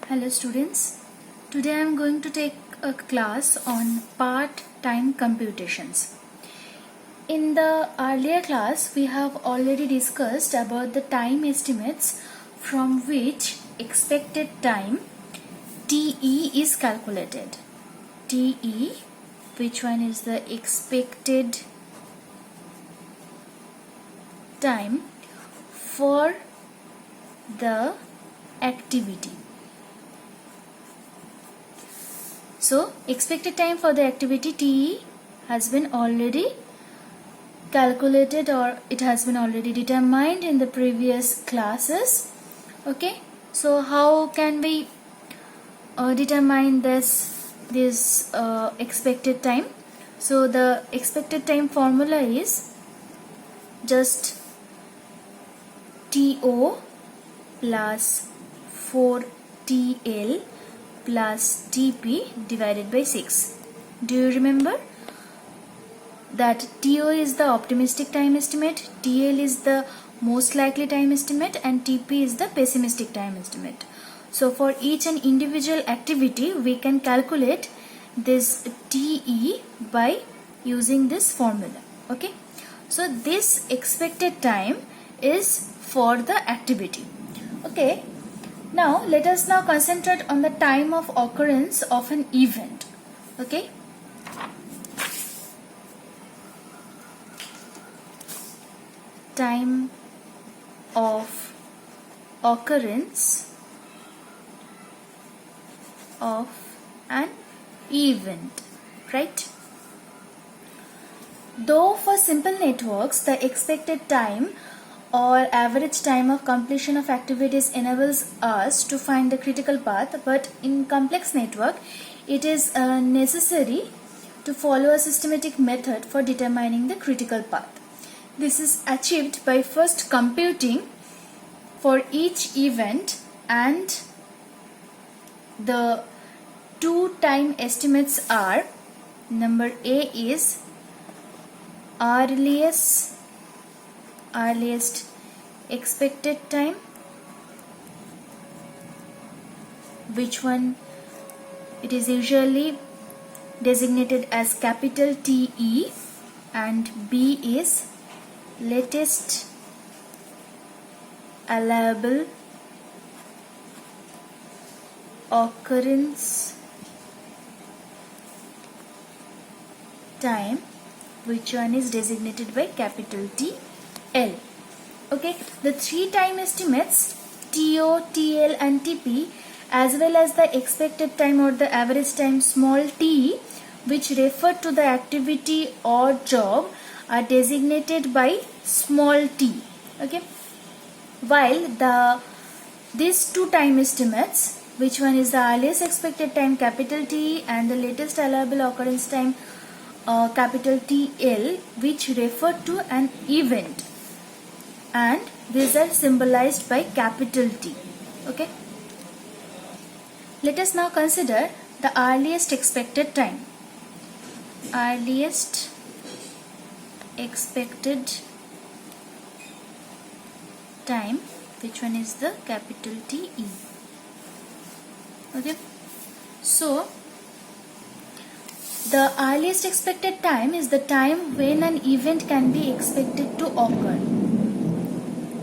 Hello students, today I am going to take a class on part-time computations. In the earlier class we have already discussed about the time estimates from which expected time TE is calculated. TE, which one is the expected time for the activity. So expected time for the activity TE has been already calculated, or it has been already determined in the previous classes. Okay, so how can we determine this expected time? So the expected time formula is just TO plus 4TL plus TP divided by 6. Do you remember that TO is the optimistic time estimate, TL is the most likely time estimate, and TP is the pessimistic time estimate. So for each and individual activity we can calculate this TE by using this formula. Okay, so this expected time is for the activity. Okay, now let us now concentrate on the time of occurrence of an event. Okay, time of occurrence of an event, right? Though for simple networks the expected time or average time of completion of activities enables us to find the critical path, but in complex network it is necessary to follow a systematic method for determining the critical path. This is achieved by first computing for each event, and the two time estimates are: number A is earliest expected time, which one it is usually designated as capital TE, and B is latest allowable occurrence time, which one is designated by capital TL. Okay, the three time estimates TO, TL and TP, as well as the expected time or the average time small t, which refer to the activity or job, are designated by small t. Okay, while these two time estimates, which one is the earliest expected time capital T and the latest allowable occurrence time capital TL, which refer to an event, and these are symbolized by capital T. Okay, let us now consider the earliest expected time. Earliest expected time, which one is the capital TE. Okay, so the earliest expected time is the time when an event can be expected to occur.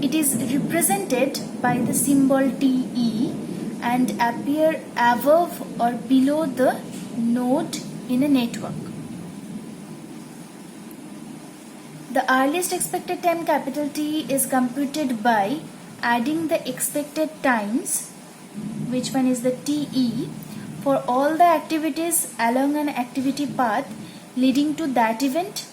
It is represented by the symbol TE and appear above or below the node in a network. The earliest expected time capital T is computed by adding the expected times, which one is the TE, for all the activities along an activity path leading to that event.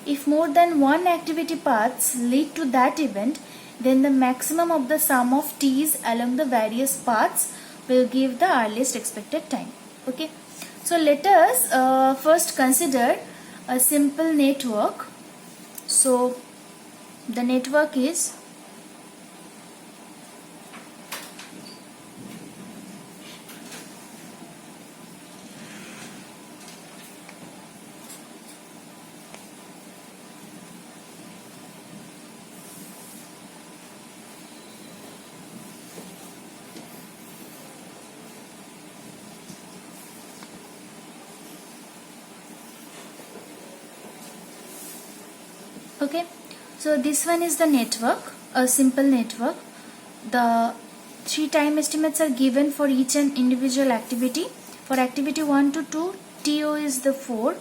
If more than one activity paths lead to that event, then the maximum of the sum of T's along the various paths will give the earliest expected time. Okay, so let us first consider a simple network. So the network is Okay, so this one is the network, a simple network. The 3 time estimates are given for each and individual activity. For activity 1 to 2, TO is the 4,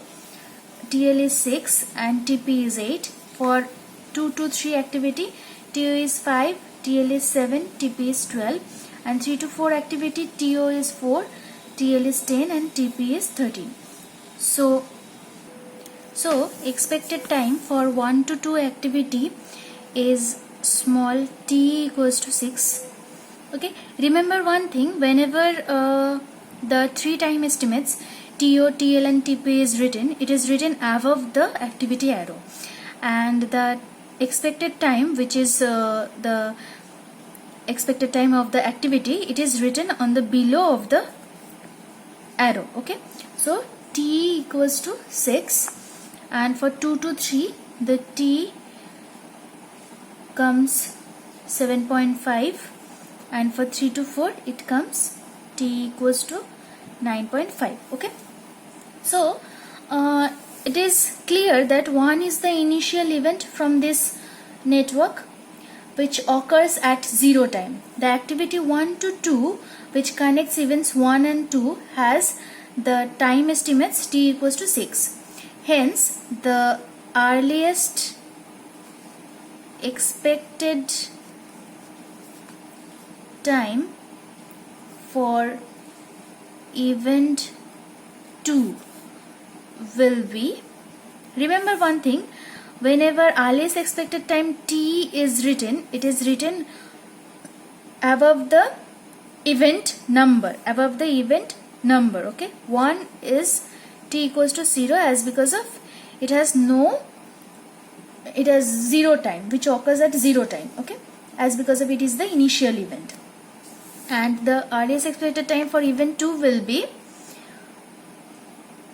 TL is 6 and TP is 8. For 2 to 3 activity, TO is 5, TL is 7, TP is 12. And 3 to 4 activity, TO is 4, TL is 10 and TP is 13. So expected time for 1 to 2 activity is small t equals to 6. Okay, remember one thing, whenever the 3 time estimates TO, TL and TP is written, it is written above the activity arrow, and the expected time, which is the expected time of the activity, it is written on the below of the arrow. Okay, so t equals to 6, and for 2 to 3 the t comes 7.5, and for 3 to 4 it comes t equals to 9.5. okay, so it is clear that 1 is the initial event from this network which occurs at 0 time. The activity 1 to 2, which connects events 1 and 2, has the time estimates t equals to 6. Hence, the earliest expected time for event 2 will be, remember one thing, whenever earliest expected time t is written, it is written above the event number, okay. 1 is t equals to 0 as because of it has 0 time, which occurs at 0 time, okay, as because of it is the initial event. And the earliest expected time for event 2 will be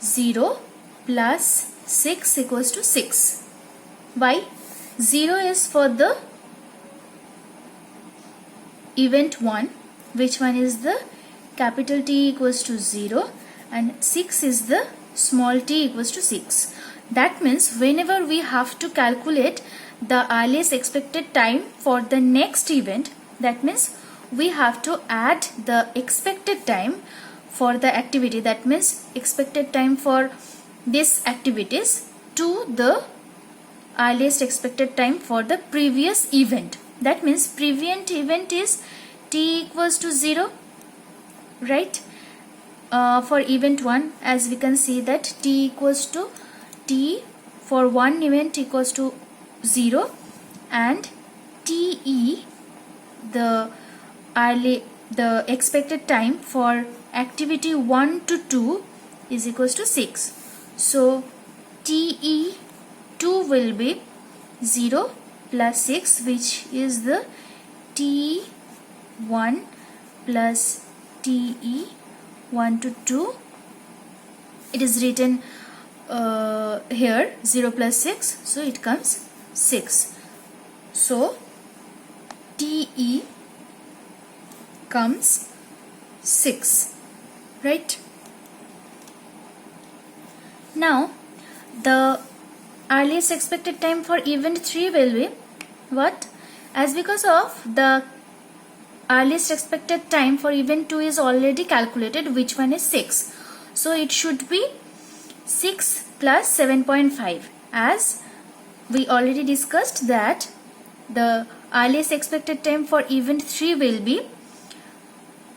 0 plus 6 equals to 6. Why? 0 is for the event 1, which one is the capital T equals to 0, and 6 is the small t equals to 6. That means whenever we have to calculate the earliest expected time for the next event, that means we have to add the expected time for the activity, that means expected time for this activities, to the earliest expected time for the previous event. That means previous event is t equals to 0, right? For event 1, as we can see that t equals to t for one event equals to 0, and te, the expected time for activity 1 to 2 is equals to 6. So te2 will be 0 plus 6, which is the te1 plus te1 to 2. It is written here 0 plus 6, so it comes 6. So te comes 6, right? Now the earliest expected time for event 3 will be what? As because of the earliest expected time for event 2 is already calculated, which one is 6. So it should be 6 plus 7.5, as we already discussed that the earliest expected time for event 3 will be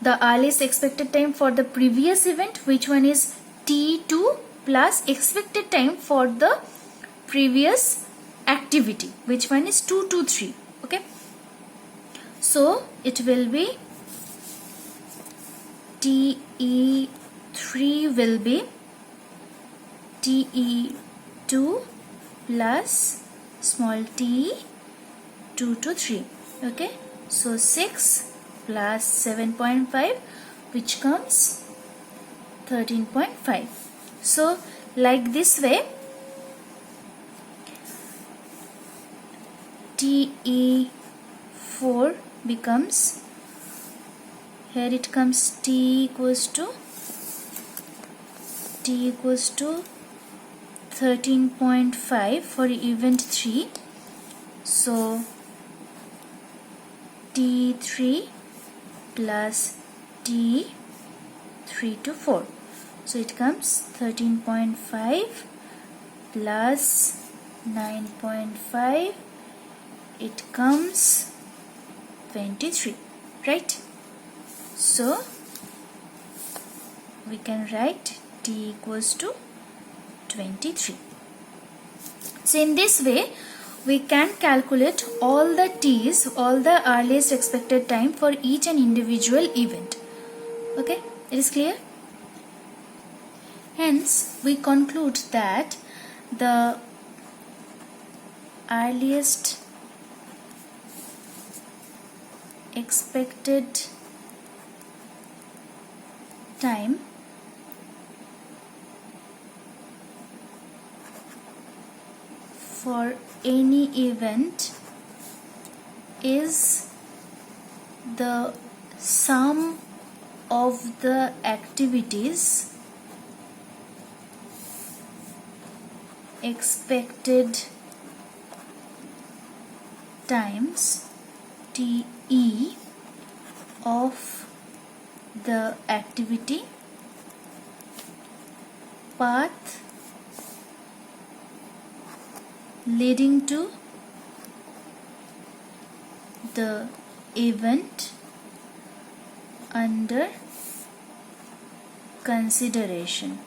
the earliest expected time for the previous event, which one is t2, plus expected time for the previous activity, which one is 2 to 3. Okay, so it will be te3 will be te2 plus small t 2 to 3. Okay, so 6 plus 7.5, which comes 13.5. So like this way, te4 becomes, here it comes t equals to 13.5 for event 3. So T3 plus T3 to 4. So it comes 13.5 plus 9.5. It comes 23, right? So we can write T equals to 23. So in this way we can calculate all the T's, all the earliest expected time for each and individual event. Okay, it is clear? Hence we conclude that the earliest expected time for any event is the sum of the activities expected times TE of the activity, path leading to the event under consideration.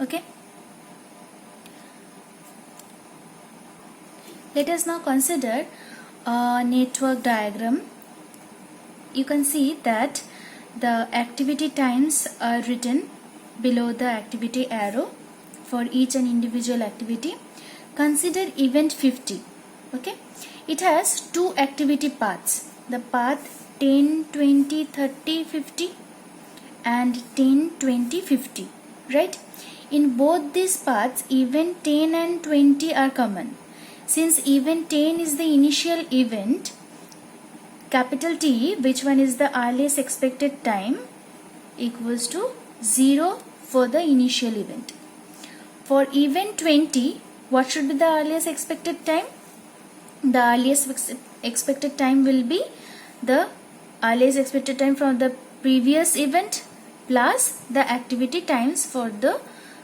Okay. Let us now consider a network diagram. You can see that the activity times are written below the activity arrow for each and individual activity. Consider event 50. Okay, it has two activity paths, the path 10, 20, 30, 50 and 10, 20, 50, right? In both these paths, event 10 and 20 are common. Since event 10 is the initial event, capital T, which one is the earliest expected time, equals to 0 for the initial event. For event 20, what should be the earliest expected time? The earliest expected time will be the earliest expected time from the previous event plus the activity times for the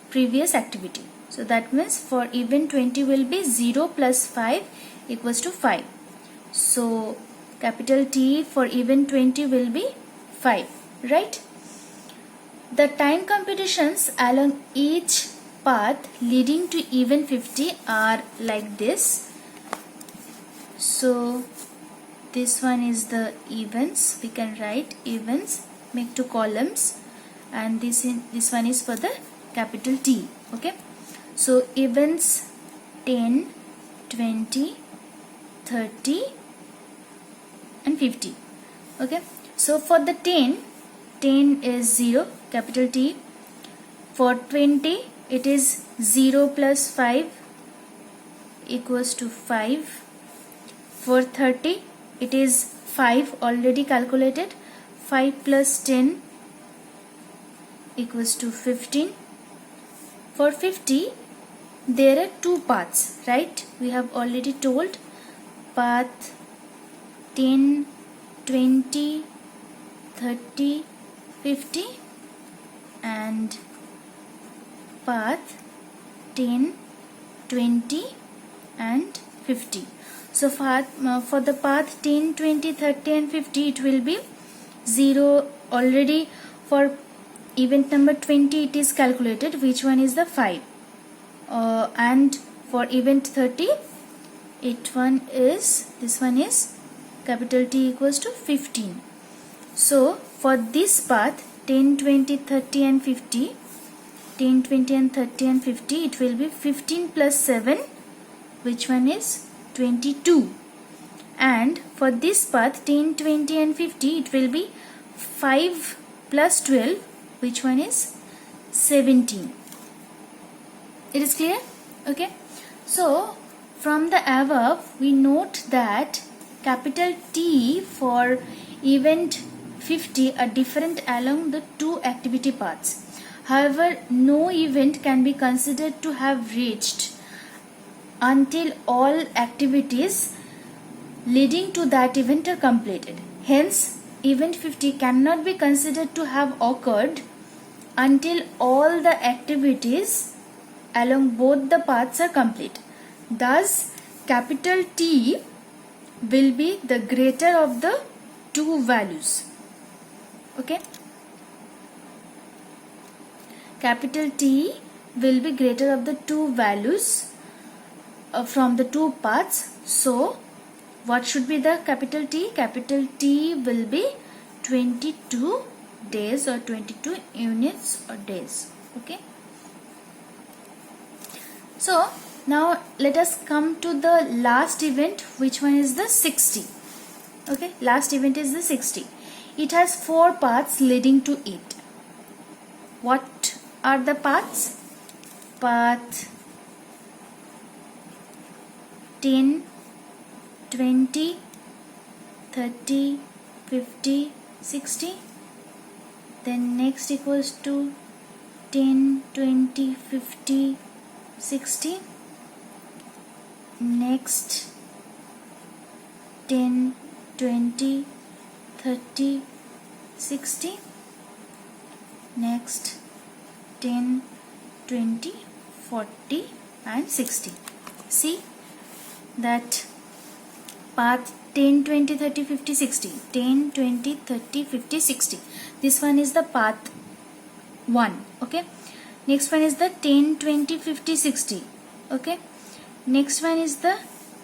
previous activity. So that means for event 20 will be 0 plus 5 equals to 5. So capital T for event 20 will be 5, right? The time computations along each path leading to event 50 are like this. So this one is the events. We can write events, make two columns, and this one is for the capital T. Okay. So events 10, 20, 30 and 50. Okay. So for the 10 is 0, capital T. For 20 it is 0 plus 5 equals to 5. For 30 it is 5 already calculated. 5 plus 10 equals to 15. For 50 there are two paths, right? We have already told path 10, 20, 30, 50 and path 10, 20 and 50. So for the path 10, 20, 30 and 50 it will be 0 already. For event number 20 it is calculated, which one is the 5. And for event 30 this one is capital T equals to 15. So for this path 10, 20, 30 and 50, 10, 20 and 30 and 50, it will be 15 plus 7, which one is 22. And for this path 10, 20 and 50, it will be 5 plus 12, which one is 17. It is clear? Okay. So from the above we note that capital T for event 50 are different along the two activity paths. However, no event can be considered to have reached until all activities leading to that event are completed. Hence, event 50 cannot be considered to have occurred until all the activities along both the paths are complete. Thus, capital T will be the greater of the two values. Okay? Capital T will be greater of the two values from the two paths. So, what should be the capital T? Capital T will be 22 days or 22 units or days. Okay. So, now let us come to the last event, which one is the 60. Okay, last event is the 60. It has 4 paths leading to it. What are the paths? Path 10, 20, 30, 50, 60. Then next equals to 10, 20, 50, 60. Next 10, 20, 30, 60. Next 10, 20, 40 and 60. See that path 10, 20, 30, 50, 60. 10, 20, 30, 50, 60. This one is the path 1. Okay. Next one is the 10, 20, 50, 60. Okay. Next one is the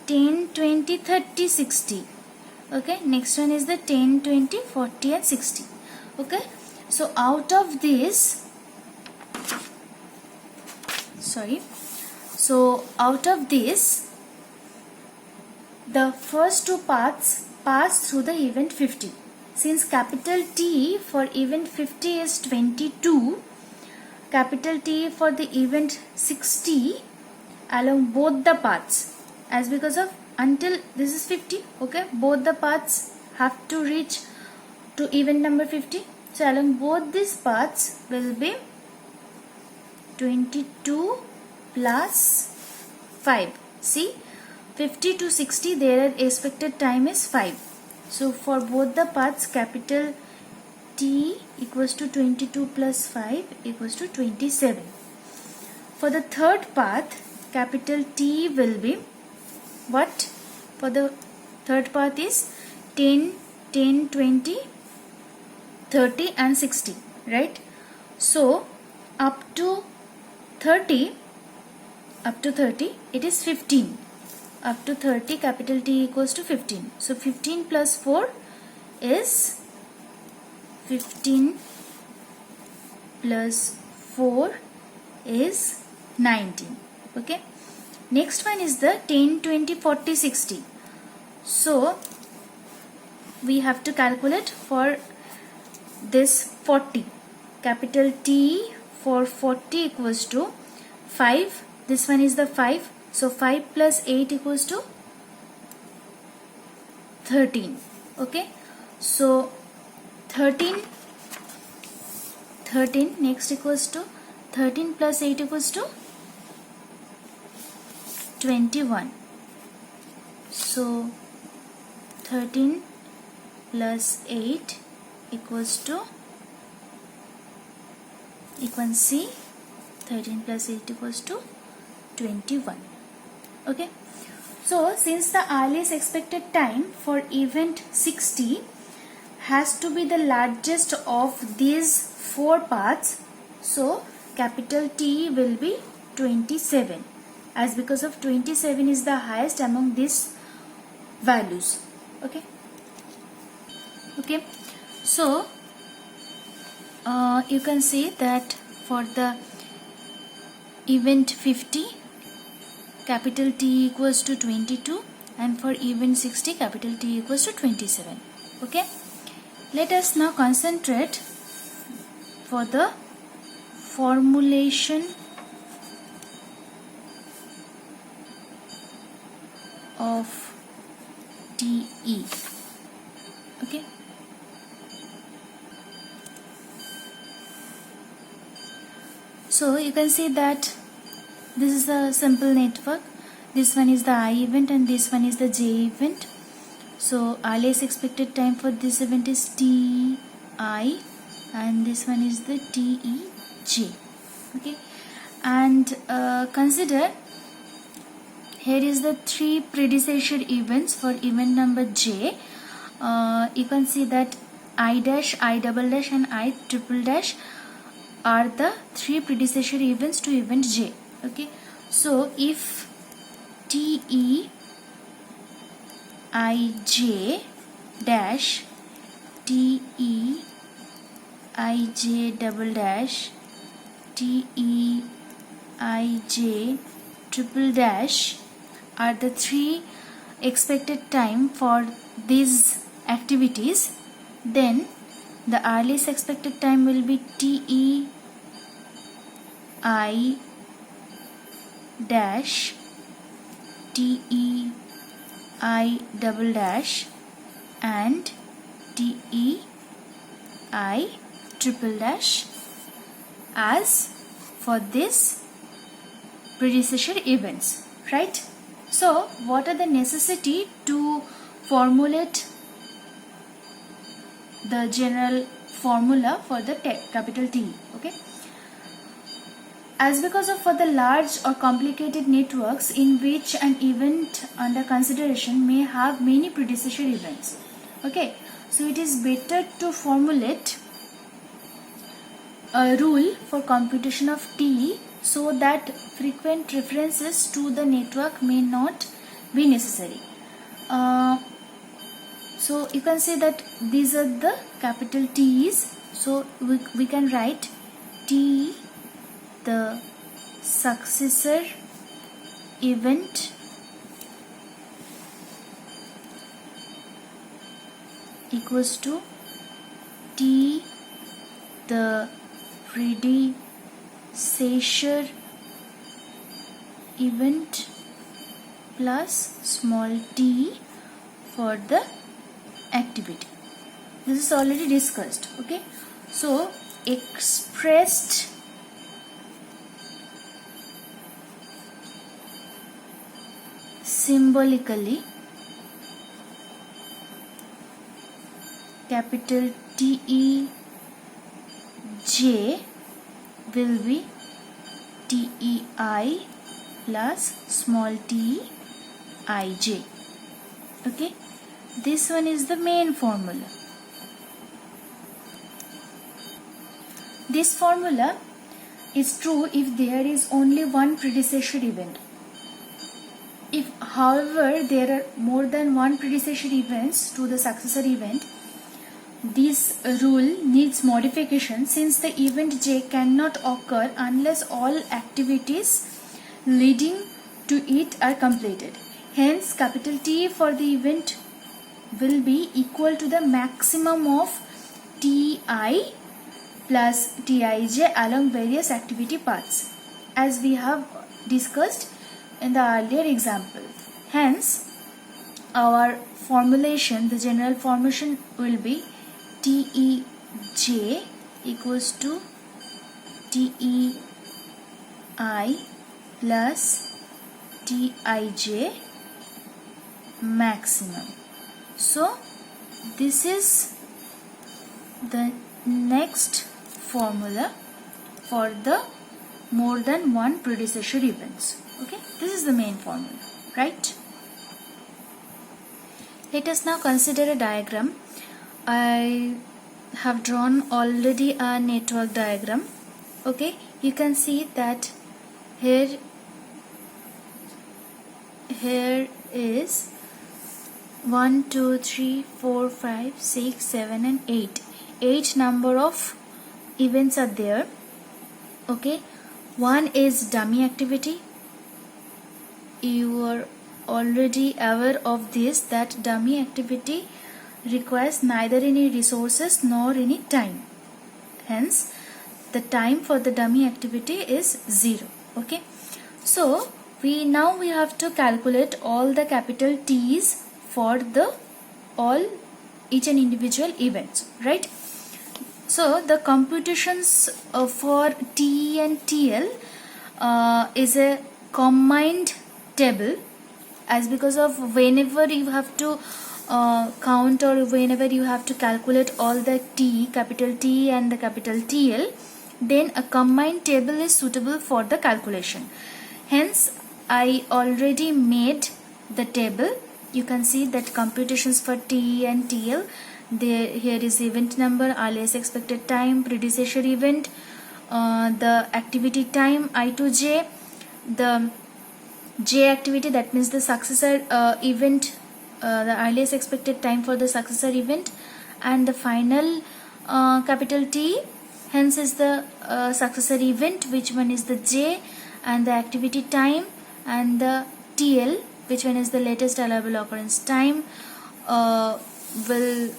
10, 20, 30, 60. Okay. Next one is the 10, 20, 40 and 60. Okay. So out of this, the first two paths pass through the event 50. Since capital T for event 50 is 22, capital T for the event 60 along both the paths, as because of until this is 50, okay, both the paths have to reach to event number 50. So along both these paths will be 22 plus 5. See, 50 to 60 their expected time is 5. So for both the paths, capital T equals to 22 plus 5 equals to 27. For the third path, capital T will be what? For the third path is 10, 10, 20, 30 and 60, right? So up to 30 it is 15. Up to 30 capital T equals to 15. So 15 plus 4 is 15 plus 4 is 19. Okay. Next one is the 10, 20, 40, 60. So we have to calculate for this 40. Capital T for 40 equals to 5. This one is the 5. So 5 plus 8 equals to 13. Okay. So 13 next equals to 13 plus 8 equals to 21. So 13 plus 8 equals to, you can see 13 plus 8 equals to 21. Okay. So since the earliest expected time for event 60 has to be the largest of these 4 paths, so capital T will be 27, as because of 27 is the highest among these values. Okay. Okay. So you can see that for the event 50, capital T equals to 22, and for event 60 capital T equals to 27. Okay. Let us now concentrate for the formulation of TE. Okay. So you can see that this is a simple network. This one is the I event and this one is the J event. So earliest expected time for this event is Ti and this one is the Tej. Okay, and consider here is the 3 predecessor events for event number J. You can see that I dash, I double dash and I triple dash are the 3 predecessor events to event J. Okay, so if Tej dash, Tej double dash, Tej triple dash are the 3 expected time for these activities, then the earliest expected time will be Tei dash, Tei double dash and Tei triple dash as for this predecessor events, right? So what are the necessity to formulate the general formula for the capital T? Okay, as because of for the large or complicated networks in which an event under consideration may have many predecessor events. Okay, so it is better to formulate a rule for computation of T so that frequent references to the network may not be necessary. So you can say that these are the capital T's. So we can write T, the successor event, equals to T, the predecessor event, plus small t for the activity. This is already discussed. Okay, so expressed symbolically, capital Tej will be Tei plus small t ij. Okay, this one is the main formula. This formula is true if there is only one predecessor event. If, however, there are more than one predecessor events to the successor event, this rule needs modification since the event J cannot occur unless all activities leading to it are completed. Hence, capital T for the event will be equal to the maximum of Ti plus Tij along various activity paths, as we have discussed in the earlier example. Hence, our formulation, the general formation will be Tej equals to Tei plus Tij maximum. So this is the next formula for the more than one predecessor events. Okay, this is the main formula, right? Let us now consider a diagram. I have drawn already a network diagram. Okay, you can see that here is 1, 2, 3, 4, 5, 6, 7 and 8. 8 number of events are there. Okay, one is dummy activity. You are already aware of this, that dummy activity requires neither any resources nor any time. Hence, the time for the dummy activity is 0. Okay, so we have to calculate all the capital T's for the each and individual events, right? So the computations for TE and TL is a combined table, as because of whenever you have to count, or whenever you have to calculate all the T, capital T and the capital TL, then a combined table is suitable for the calculation. Hence I already made the table. You can see that computations for TE and TL, here is event number, earliest expected time, predecessor event, the activity time I to j, the j activity, that means the successor event, the earliest expected time for the successor event, and the final capital T, hence is the successor event, which one is the j, and the activity time, and the TL, which one is the latest allowable occurrence time, will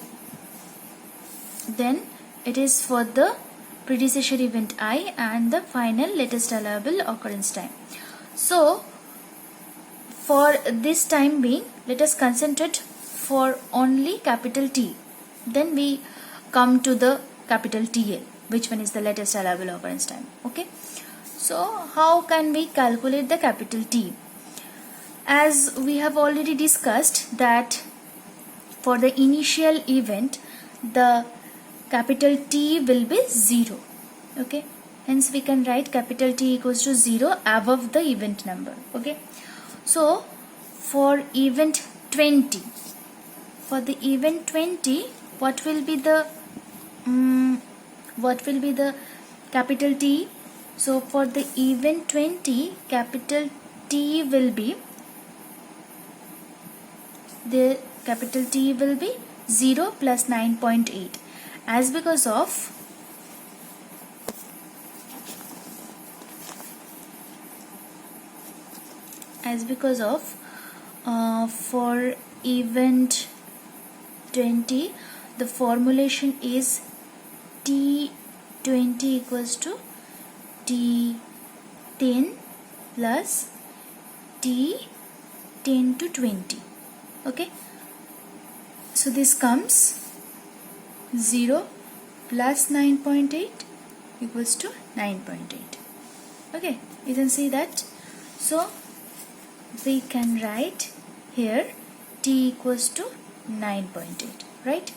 then it is for the predecessor event I and the final latest allowable occurrence time. So for this time being, let us concentrate for only capital T. Then we come to the capital TL, which one is the latest allowable occurrence time. Okay. So how can we calculate the capital T? As we have already discussed that for the initial event, the capital T will be 0. Okay. Hence we can write capital T equals to 0 above the event number. Okay. So for event 20, what will be the capital T? So for the event 20, capital T will be, the capital T will be 0 plus 9.8, as because of for event 20, the formulation is T20 equals to T10 plus T10 to 20. Okay, so this comes 0 plus 9.8 equals to 9.8. Okay, you can see that. So we can write here T equals to 9.8, right?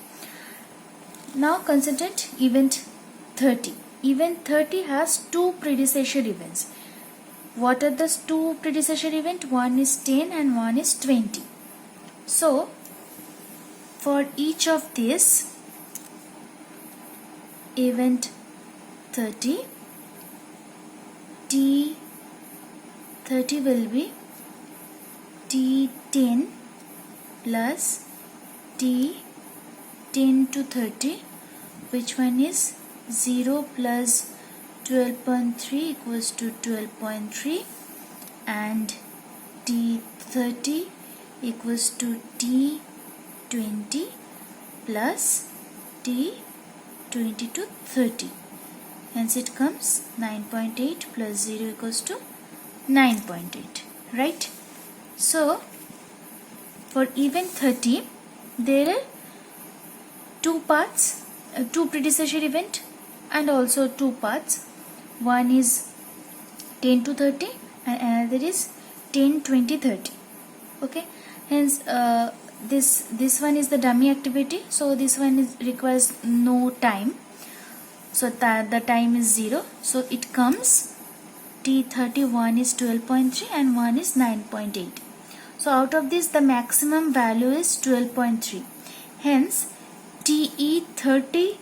Now consider event 30. Event 30 has two predecessor events. What are the two predecessor events? One is 10 and one is 20. So for each of these, event 30, T30 will be T10 plus T10 to 30, which one is 0 plus 12.3 equals to 12.3, and T30 equals to T20 plus T20 to 30. Hence it comes 9.8 plus 0 equals to 9.8, right? So for event 30, there are two parts, two predecessor event and also two parts. One is 10 to 30 and another is 10, 20, 30. Okay, hence this one is the dummy activity, so this one requires no time, so the time is 0. So it comes T31 is 12.3 and one is 9.8. So out of this, the maximum value is 12.3. Hence TE30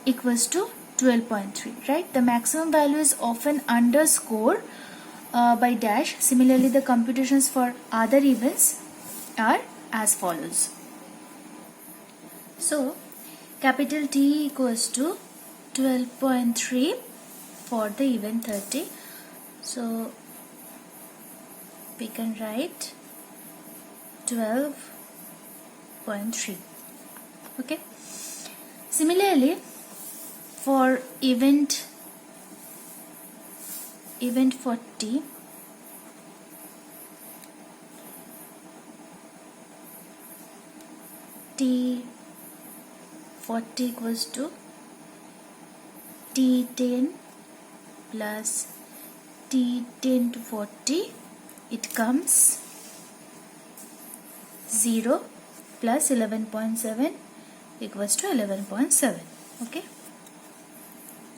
equals to 12.3, right? The maximum value is often underscore by dash. Similarly, the computations for other events are as follows. So capital T equals to 12.3 for the event 30. So we can write 12.3. Okay. Similarly, for event 40, T40 equals to T10 plus T10 to 40, it comes 0 plus 11.7 equals to 11.7. Okay,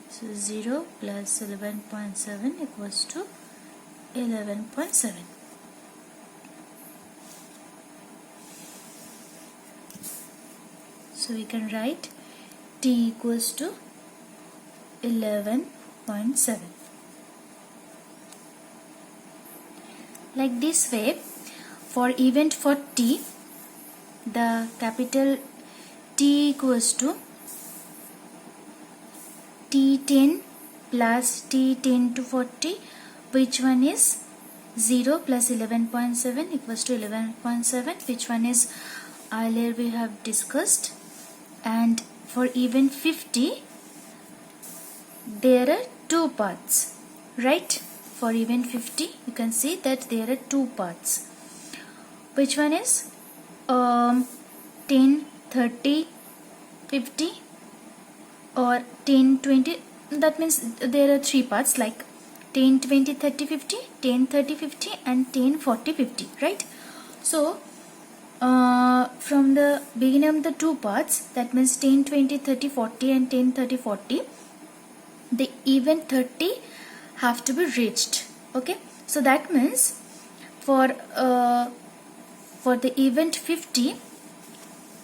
so 0 plus 11.7 equals to 11.7. So we can write T equals to 11.7. Like this way, for event for T, the capital T equals to T10 plus T10 to 40, which one is 0 plus 11.7 equals to 11.7, which one is earlier we have discussed. And for event 50, there are two parts, right? For event 50, you can see that there are two parts. Which one is 10, 30, 50 or 10, 20? That means there are three parts like 10, 20, 30, 50, 10, 30, 50 and 10, 40, 50, right? So from the beginning of the two parts, that means 10, 20, 30, 40 and 10, 30, 40, the event 30 have to be reached. Okay, so that means for the event 50,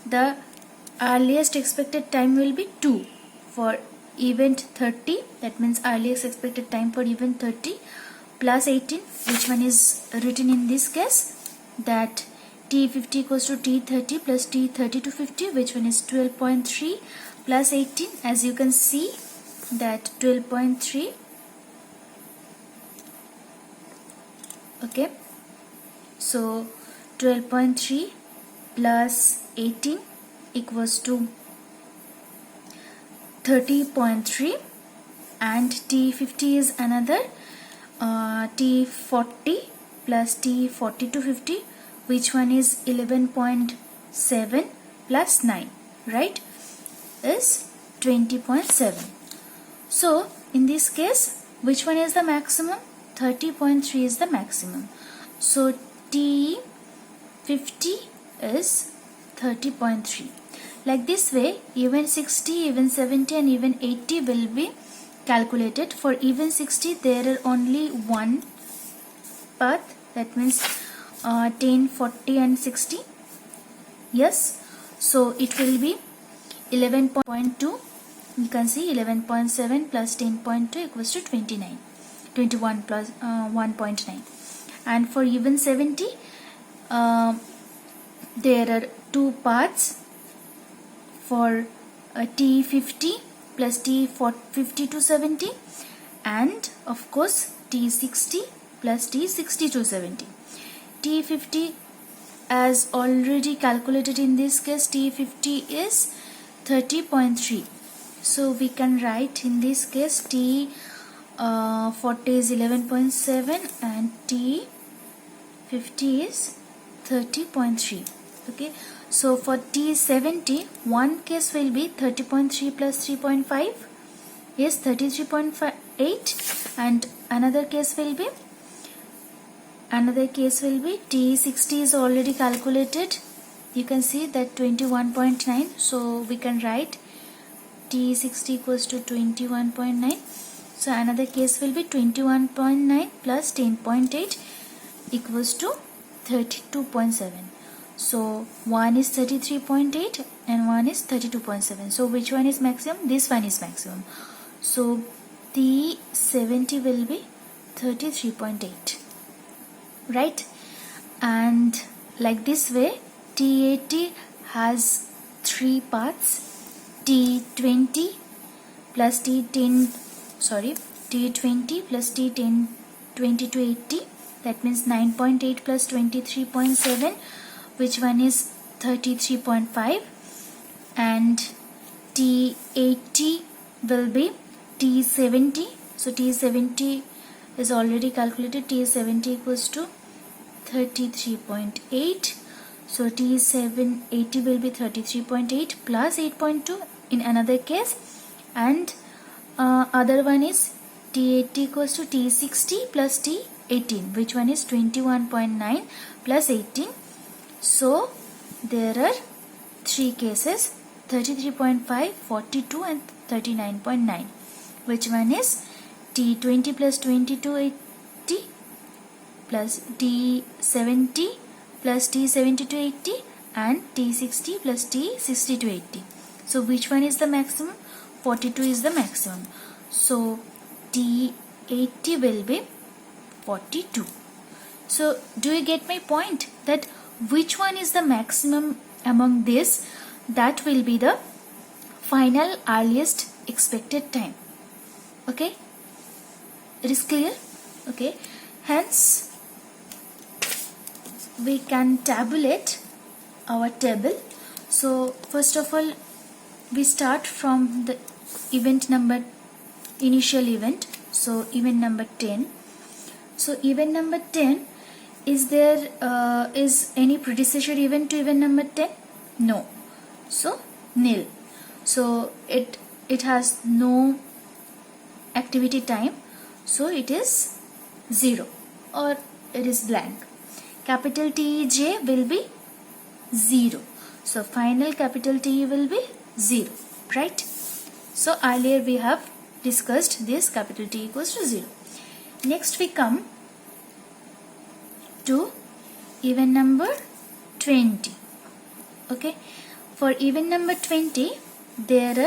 the earliest expected time will be 2. For event 30, that means earliest expected time for event 30 plus 18, which one is written in this case, that T50 equals to T30 plus T30 to 50, which one is 12.3 plus 18. As you can see that 12.3. Okay, so 12.3 plus 18 equals to 30.3, and T50 is another T40 plus T40 to 50, which one is 11.7 plus 9, right, is 20.7. So in this case, which one is the maximum? 30.3 is the maximum. So T50 is 30.3. Like this way, even 60, even 70 and even 80 will be calculated. For even 60, there are only one path, that means 10, 40 and 60. Yes, so it will be 11.2. You can see 11.7 plus 10.2 equals to 29. 21 plus 1.9. And for even 70, there are two parts. For T50 plus T50 to 70, and of course T60 plus T60 to 70. T50, as already calculated in this case, T50 is 30.3. So we can write in this case T40 is 11.7 and T50 is 30.3. Okay, so for T70, one case will be 30.3 plus 3.5 is 33.8, and another case will be T60 is already calculated. You can see that 21.9. So we can write T60 equals to 21.9. So another case will be 21.9 plus 10.8 equals to 32.7. So one is 33.8 and one is 32.7. So which one is maximum? This one is maximum. So T70 will be 33.8, right? And like this way, T80 has three parts. T20 plus T20 plus T10 20 to 80, that means 9.8 plus 23.7, which one is 33.5, and T80 will be T70. So T70 is already calculated. T70 equals to 33.8. So T780 will be 33.8 plus 8.2 in another case, and Other one is T80 equals to T60 plus T18. Which one is 21.9 plus 18? So there are three cases, 33.5, 42 and 39.9. Which one is T20 plus 2280 plus T70 plus T7280 and T60 plus T6280. So which one is the maximum? 42 is the maximum. So T80 will be 42. So do you get my point? That which one is the maximum among this? That will be the final earliest expected time. Okay, it is clear? Okay, hence we can tabulate our table. So first of all, we start from the event number, initial event. So event number 10. So event number 10, is there is any predecessor event to event number 10? No. So nil. So it has no activity time, so it is 0 or it is blank. Capital Tj will be 0. So final capital T will be 0, right? So earlier we have discussed this, capital T equals to 0. Next we come to event number 20. Okay, for event number 20 there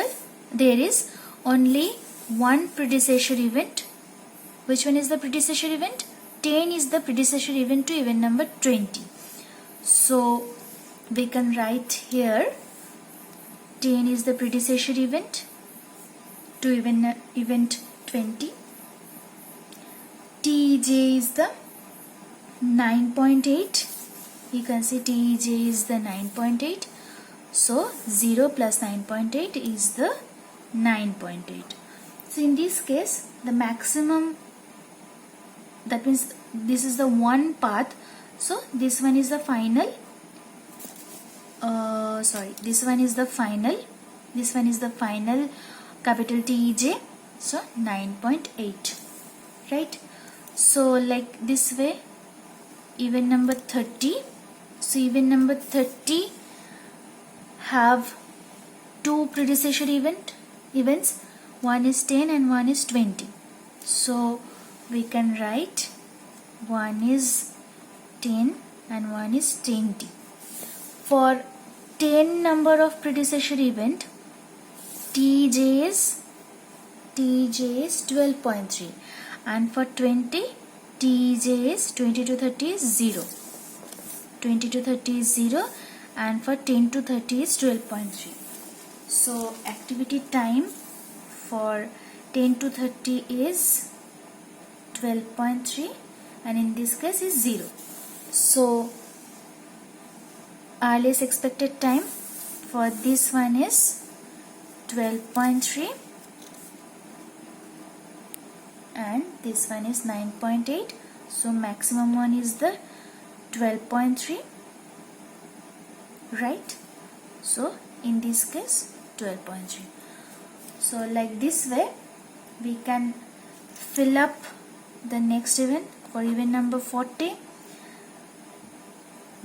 is only one predecessor event. Which one is the predecessor event? 10 is the predecessor event to event number 20. So we can write here 10 is the predecessor event to event 20. Tj is the 9.8. You can see Tj is the 9.8. So 0 plus 9.8 is the 9.8. So in this case, the maximum, that means this is the one path. So this one is the final. This one is the final. This one is the final capital Tj. So 9.8, right? So like this way, event number 30. So event number 30 have two predecessor events. One is 10 and one is 20. So we can write one is 10 and one is 20. For 10 number of predecessor event, Tj is 12.3, and for 20, Tj is 20 to 30 is 0. 20 to 30 is 0, and for 10 to 30 is 12.3. So activity time for 10 to 30 is 12.3, and in this case is 0. So earliest expected time for this one is 12.3, and this one is 9.8. So maximum one is the 12.3, right? So in this case 12.3. So like this way we can fill up the next event. For event number 40,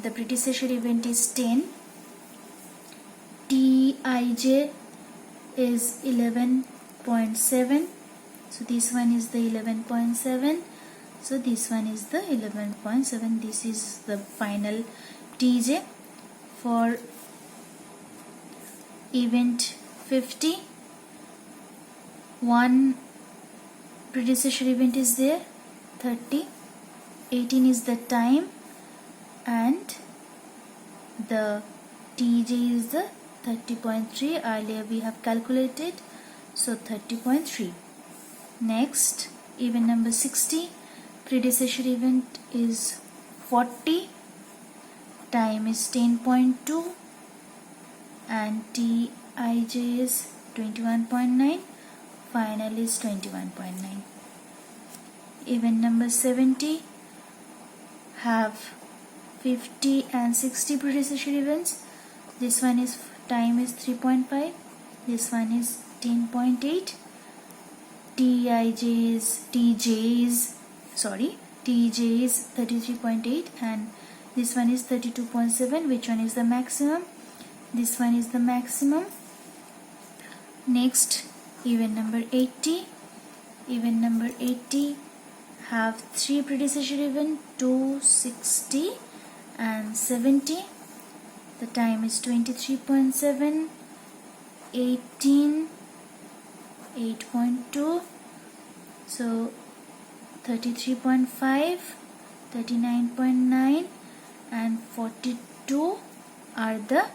the predecessor event is 10. Tij is 11.7. So this one is the 11.7. So this one is the 11.7. This is the final Tj. For event 50, one predecessor event is there, 30. 18 is the time, and the Tj is the 30.3. Earlier we have calculated, so 30.3. Next, event number 60, predecessor event is 40, time is 10.2, and Tij is 21.9, final is 21.9. Event number 70 have 50 and 60 predecessor events. This one is time is 3.5, this one is 10.8, TJ is 33.8 and this one is 32.7. Which one is the maximum? This one is the maximum. Next, event number 80. Event number 80 have 3 predecessor event, 2, 60 and 70. The time is 23.7, 18, 8.2, so 33.5, 39.9 and 42 are the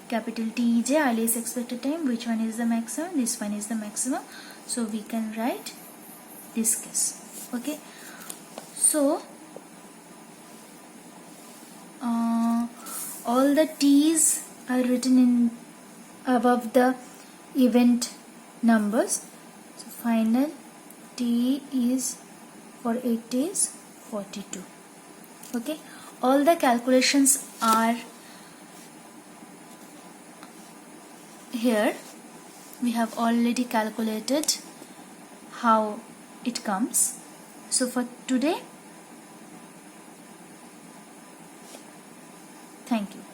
capital TJ, earliest expected time. Which one is the maximum? This one is the maximum, so we can write this case. Okay, so all the T's are written in above the event numbers. So final T is for 8 days 42. Okay, all the calculations are here. We have already calculated how it comes. So for today, thank you.